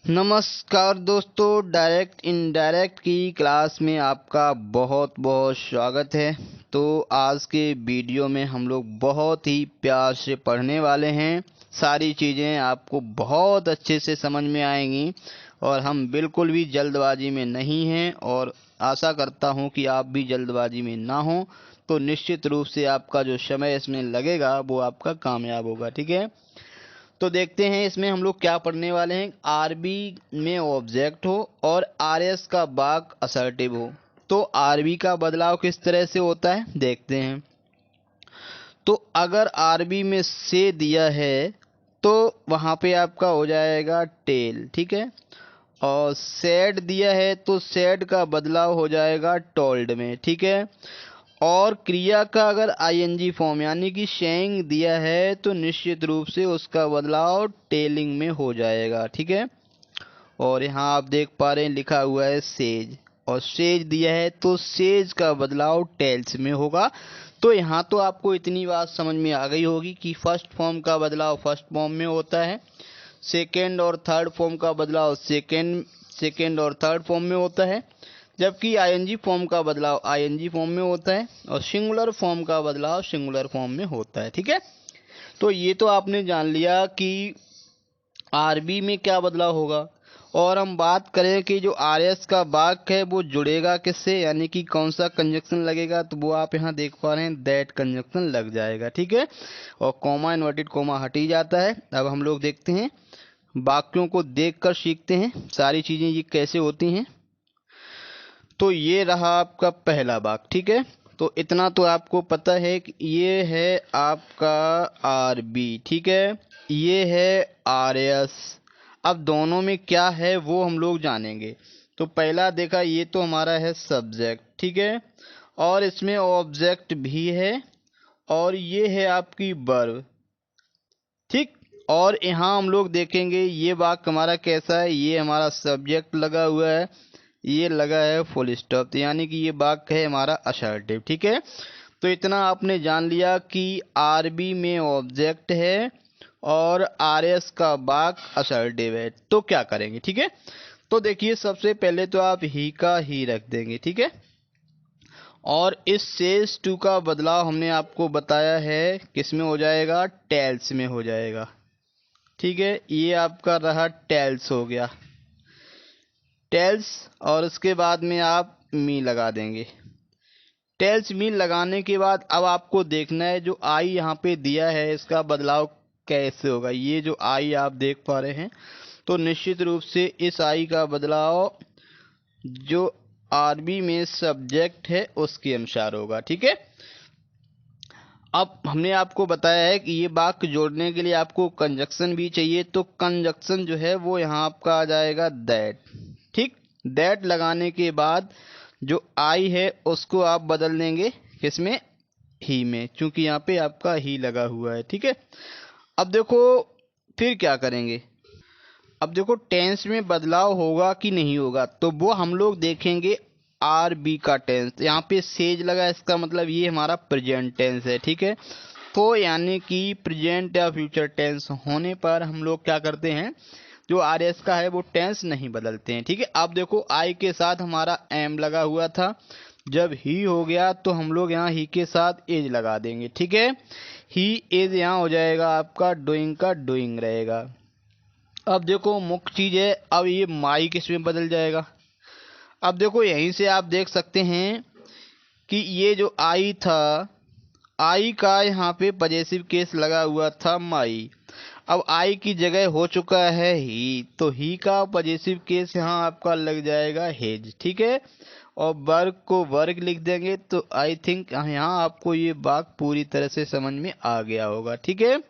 नमस्कार दोस्तों, direct indirect की क्लास में आपका बहुत बहुत स्वागत है। तो आज के वीडियो में हम लोग बहुत ही प्यार से पढ़ने वाले हैं। सारी चीज़ें आपको बहुत अच्छे से समझ में आएंगी और हम बिल्कुल भी जल्दबाजी में नहीं हैं और आशा करता हूं कि आप भी जल्दबाजी में ना हो। तो निश्चित रूप से आपका जो समय इसमें लगेगा वो आपका कामयाब होगा। ठीक है, तो देखते हैं इसमें हम लोग क्या पढ़ने वाले हैं। आरबी में ऑब्जेक्ट हो और आरएस का वाक असर्टिव हो तो आरबी का बदलाव किस तरह से होता है देखते हैं। तो अगर आरबी में से दिया है तो वहां पे आपका हो जाएगा टेल। ठीक है, और सेड दिया है तो सेड का बदलाव हो जाएगा टोल्ड में। ठीक है, और क्रिया का अगर आईएनजी फॉर्म यानी कि सेइंग दिया है तो निश्चित रूप से उसका बदलाव टेलिंग में हो जाएगा। ठीक है, और यहाँ आप देख पा रहे हैं लिखा हुआ है सेज, और सेज दिया है तो सेज का बदलाव टेल्स में होगा। तो यहाँ तो आपको इतनी बात समझ में आ गई होगी कि फर्स्ट फॉर्म का बदलाव फर्स्ट फॉर्म में होता है, सेकेंड और थर्ड फॉर्म का बदलाव सेकेंड और थर्ड फॉर्म में होता है, जबकि आईएनजी फॉर्म का बदलाव आईएनजी फॉर्म में होता है और सिंगुलर फॉर्म का बदलाव सिंगुलर फॉर्म में होता है। ठीक है, तो ये तो आपने जान लिया कि आरबी में क्या बदलाव होगा। और हम बात करें कि जो आरएस का वाक्य है वो जुड़ेगा किससे, यानी कि कौन सा कंजक्शन लगेगा, तो वो आप यहाँ देख पा रहे हैं दैट कंजक्शन लग जाएगा। ठीक है, और कॉमा इन्वर्टेड कॉमा हट ही जाता है। अब हम लोग देखते हैं, वाक्यों को देखकर सीखते हैं सारी चीजें ये कैसे होती हैं। तो ये रहा आपका पहला वाक्य। ठीक है, तो इतना तो आपको पता है कि ये है आपका आर बी। ठीक है, ये है आर एस। अब दोनों में क्या है वो हम लोग जानेंगे। तो पहला देखा, ये तो हमारा है सब्जेक्ट। ठीक है, और इसमें ऑब्जेक्ट भी है और ये है आपकी वर्ब। ठीक, और यहाँ हम लोग देखेंगे ये वाक्य हमारा कैसा है। ये हमारा सब्जेक्ट लगा हुआ है, ये लगा है फुल स्टॉप, तो यानी कि ये वाक्य है हमारा असर्टिव। ठीक है, तो इतना आपने जान लिया कि आरबी में ऑब्जेक्ट है और आरएस का वाक्य असर्टिव है। तो क्या करेंगे, ठीक है, तो देखिए सबसे पहले तो आप ही का ही रख देंगे। ठीक है, और इस सेज टू का बदलाव हमने आपको बताया है किस में हो जाएगा, टेल्स में हो जाएगा। ठीक है, ये आपका रहा टेल्स हो गया, टेल्स, और उसके बाद में आप मी लगा देंगे। टेल्स मी लगाने के बाद अब आपको देखना है जो आई यहाँ पे दिया है इसका बदलाव कैसे होगा। ये जो आई आप देख पा रहे हैं, तो निश्चित रूप से इस आई का बदलाव जो आरबी में सब्जेक्ट है उसके अनुसार होगा। ठीक है, अब हमने आपको बताया है कि ये वाक्य जोड़ने के लिए आपको कंजक्शन भी चाहिए, तो कंजक्शन जो है वो यहाँ आपका आ जाएगा दैट। ठीक, दैट लगाने के बाद जो आई है उसको आप बदल देंगे किसमें, ही में, क्योंकि यहाँ पे आपका ही लगा हुआ है। ठीक है, अब देखो फिर क्या करेंगे। अब देखो टेंस में बदलाव होगा कि नहीं होगा, तो वो हम लोग देखेंगे आर बी का टेंस। यहाँ पे सेज लगा, इसका मतलब ये हमारा प्रेजेंट टेंस है। ठीक है, तो यानी कि प्रेजेंट या फ्यूचर टेंस होने पर हम लोग क्या करते हैं, जो आर एस का है वो टेंस नहीं बदलते हैं। ठीक है, अब देखो आई के साथ हमारा एम लगा हुआ था, जब ही हो गया तो हम लोग यहाँ ही के साथ एज लगा देंगे। ठीक है, ही एज यहाँ हो जाएगा आपका डूइंग का डूइंग रहेगा। अब देखो मुख्य चीज है, अब ये माई किस में बदल जाएगा। अब देखो यहीं से आप देख सकते हैं कि ये जो आई था, आई का यहाँ पे पजेसिव केस लगा हुआ था माई, अब आई की जगह हो चुका है ही, तो ही का पजेसिव केस यहाँ आपका लग जाएगा हेज। ठीक है, और वर्ग को वर्ग लिख देंगे, तो आई थिंक यहाँ आपको ये बात पूरी तरह से समझ में आ गया होगा। ठीक है,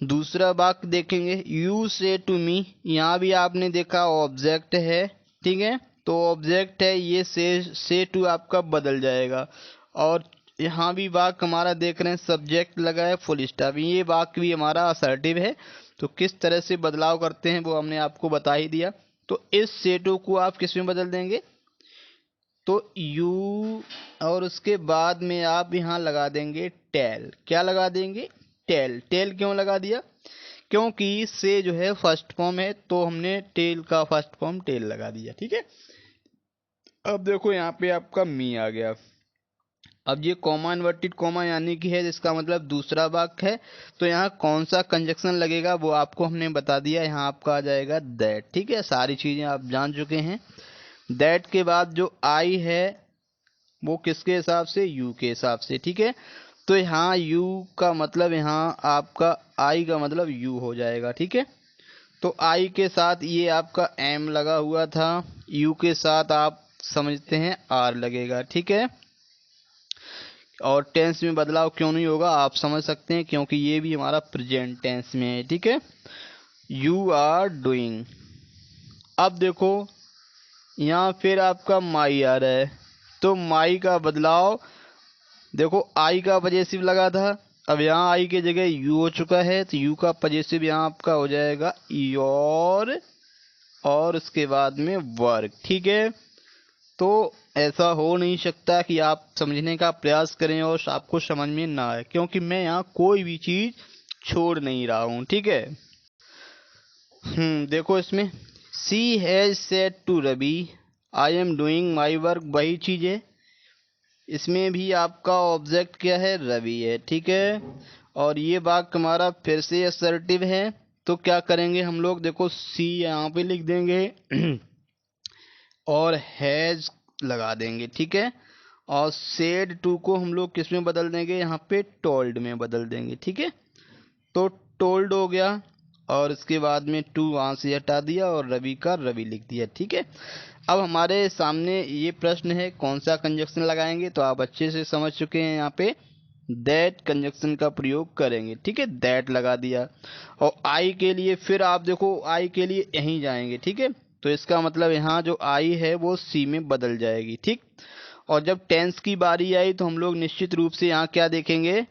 दूसरा वाक्य देखेंगे, यू से टू मी, यहाँ भी आपने देखा ऑब्जेक्ट है। ठीक है, तो ऑब्जेक्ट है, ये से टू आपका बदल जाएगा, और यहाँ भी वाक्य हमारा देख रहे हैं सब्जेक्ट लगा है फुल स्टॉप, ये वाक्य भी हमारा असर्टिव है। तो किस तरह से बदलाव करते हैं वो हमने आपको बता ही दिया। तो इस से टू को आप किस में बदल देंगे, तो यू, और उसके बाद में आप यहाँ लगा देंगे टेल। क्या लगा देंगे, टेल। टेल क्यों लगा दिया, क्योंकि से जो है फर्स्ट फॉर्म है तो हमने टेल का फर्स्ट फॉर्म टेल लगा दिया। ठीक है, अब देखो यहाँ पे आपका मी आ गया। अब ये कॉमा इन्वर्टेड कॉमा यानी कि है, जिसका मतलब दूसरा वाक्य है। तो यहाँ कौन सा कंजक्शन लगेगा वो आपको हमने बता दिया। यहाँ आपका आ जाएगा दैट। ठीक है, सारी चीजें आप जान चुके हैं। दैट के बाद जो आई है वो किसके हिसाब से, यू के हिसाब से। ठीक है, तो यहाँ यू का मतलब यहाँ आपका आई का मतलब यू हो जाएगा। ठीक है, तो आई के साथ ये आपका एम लगा हुआ था, यू के साथ आप समझते हैं आर लगेगा। ठीक है, और टेंस में बदलाव क्यों नहीं होगा आप समझ सकते हैं, क्योंकि ये भी हमारा प्रेजेंट टेंस में है। ठीक है, यू आर डूइंग। अब देखो यहाँ फिर आपका माई आ रहा है, तो माई का बदलाव देखो, आई का पजेसिव लगा था, अब यहाँ आई के जगह यू हो चुका है, तो यू का पजेसिव यहाँ आपका हो जाएगा योर, और उसके बाद में वर्क। ठीक है, तो ऐसा हो नहीं सकता कि आप समझने का प्रयास करें और आपको समझ में ना आए, क्योंकि मैं यहाँ कोई भी चीज छोड़ नहीं रहा हूँ। ठीक है, देखो इसमें she has said to Ravi I am doing my work, वही चीज है। इसमें भी आपका ऑब्जेक्ट क्या है, रवि है। ठीक है, और ये वाक्य हमारा फिर से असर्टिव है, तो क्या करेंगे हम लोग, देखो सी यहाँ पे लिख देंगे और हैज लगा देंगे। ठीक है, और सेड टू को हम लोग किस में बदल देंगे, यहाँ पे टोल्ड में बदल देंगे। ठीक है, तो टोल्ड हो गया, और इसके बाद में टू वहां से हटा दिया और रवि का रवि लिख दिया। ठीक है, अब हमारे सामने ये प्रश्न है कौन सा कंजक्शन लगाएंगे, तो आप अच्छे से समझ चुके हैं, यहाँ पे दैट कंजक्शन का प्रयोग करेंगे। ठीक है, दैट लगा दिया, और आई के लिए फिर आप देखो आई के लिए यहीं जाएंगे। ठीक है, तो इसका मतलब यहाँ जो आई है वो सी में बदल जाएगी। ठीक, और जब टेंस की बारी आई तो हम लोग निश्चित रूप से यहाँ क्या देखेंगे,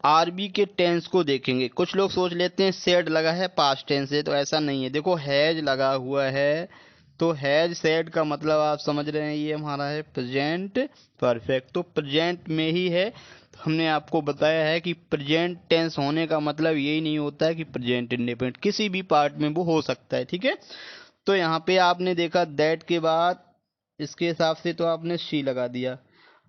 आरबी के टेंस को देखेंगे। कुछ लोग सोच लेते हैं सेड लगा है पास्ट टेंस है, तो ऐसा नहीं है। देखो हैज लगा हुआ है, तो हैज सेड का मतलब आप समझ रहे हैं, ये हमारा है प्रेजेंट परफेक्ट, तो प्रेजेंट में ही है। हमने आपको बताया है कि प्रेजेंट टेंस होने का मतलब यही नहीं होता है कि प्रेजेंट इंडेफिनिट, किसी भी पार्ट में वो हो सकता है। ठीक है, तो यहाँ पे आपने देखा दैट के बाद इसके हिसाब से तो आपने सी लगा दिया।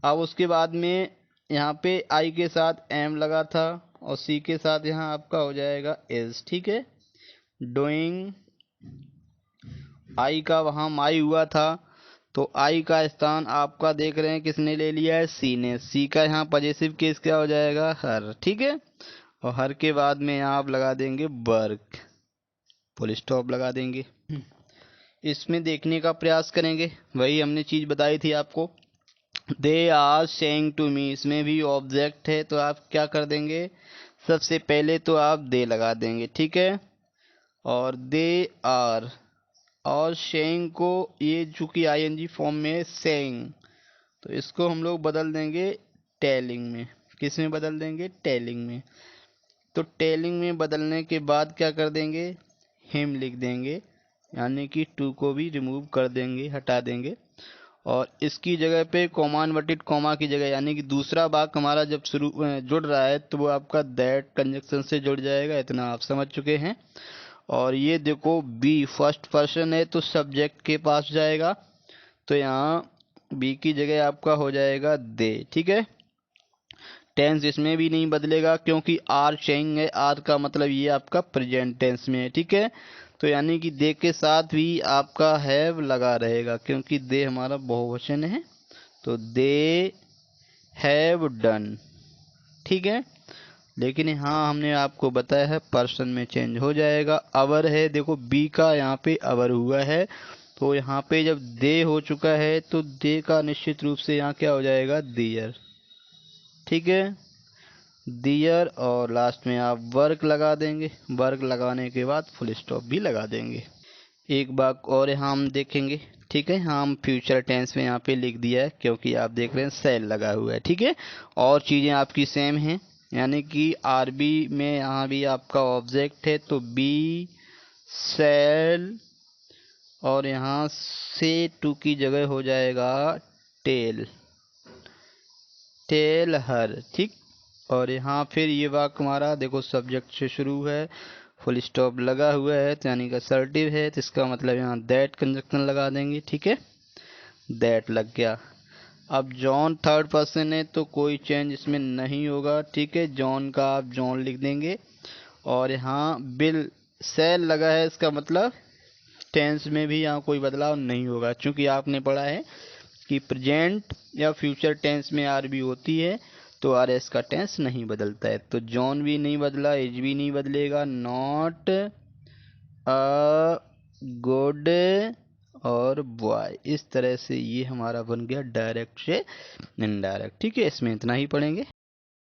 अब उसके बाद में यहाँ पे आई के साथ एम लगा था, और सी के साथ यहाँ आपका हो जाएगा इज। ठीक है, डूइंग, आई का वहाँ माई हुआ था, तो आई का स्थान आपका देख रहे हैं किसने ले लिया है, सी ने। सी का यहाँ पजेसिव केस क्या हो जाएगा, हर। ठीक है, और हर के बाद में यहाँ आप लगा देंगे वर्क, फुल स्टॉप लगा देंगे। इसमें देखने का प्रयास करेंगे, वही हमने चीज बताई थी आपको, they are saying to me, इसमें भी ऑब्जेक्ट है, तो आप क्या कर देंगे, सबसे पहले तो आप दे लगा देंगे। ठीक है, और दे आर, और सेइंग को ये चूंकि आईएनजी फॉर्म में है सेइंग, तो इसको हम लोग बदल देंगे टेलिंग में। किस में बदल देंगे, टेलिंग में। तो टेलिंग में बदलने के बाद क्या कर देंगे, हिम लिख देंगे, यानी कि टू को भी रिमूव कर देंगे, हटा देंगे, और इसकी जगह पे कॉमा इन्वर्टेड कॉमा की जगह, यानी कि दूसरा वाक्य हमारा जब शुरू जुड़ रहा है तो वो आपका दैट कंजक्शन से जुड़ जाएगा, इतना आप समझ चुके हैं। और ये देखो बी फर्स्ट पर्सन है तो सब्जेक्ट के पास जाएगा, तो यहाँ बी की जगह आपका हो जाएगा दे। ठीक है, टेंस इसमें भी नहीं बदलेगा क्योंकि आर चेंज है, आर का मतलब ये आपका प्रेजेंट टेंस में है। ठीक है, तो यानी कि दे के साथ भी आपका हैव लगा रहेगा, क्योंकि दे हमारा बहुवचन है, तो दे हैव डन। ठीक है, लेकिन यहाँ हमने आपको बताया है पर्सन में चेंज हो जाएगा। अवर है, देखो बी का यहाँ पे अवर हुआ है, तो यहाँ पे जब दे हो चुका है तो दे का निश्चित रूप से यहाँ क्या हो जाएगा, दियर। ठीक है, दियर, और लास्ट में आप वर्क लगा देंगे, वर्क लगाने के बाद फुल स्टॉप भी लगा देंगे। एक बात और यहाँ हम देखेंगे। ठीक है, हाँ हम फ्यूचर टेंस में यहाँ पे लिख दिया है, क्योंकि आप देख रहे हैं सेल लगा हुआ है। ठीक है, और चीज़ें आपकी सेम हैं, यानी कि आरबी में यहाँ भी आपका ऑब्जेक्ट है, तो बी सेल, और यहाँ से टू की जगह हो जाएगा टेल, टेल हर। ठीक, और यहाँ फिर ये वाक्य हमारा देखो सब्जेक्ट से शुरू है, फुल स्टॉप लगा हुआ है तो यानी कि असर्टिव है, तो इसका मतलब यहाँ दैट कंजक्शन लगा देंगे। ठीक है, दैट लग गया। अब जॉन थर्ड पर्सन है तो कोई चेंज इसमें नहीं होगा। ठीक है, जॉन का आप जॉन लिख देंगे। और यहाँ बिल सेल लगा है, इसका मतलब टेंस में भी यहाँ कोई बदलाव नहीं होगा, क्योंकि आपने पढ़ा है कि प्रेजेंट या फ्यूचर टेंस में आर बी होती है तो आर एस का टेंस नहीं बदलता है। तो जॉन भी नहीं बदला, एज भी नहीं बदलेगा। नॉट अ गुड और बॉय, इस तरह से ये हमारा बन गया डायरेक्ट से इनडायरेक्ट। ठीक है, इसमें इतना ही पढ़ेंगे।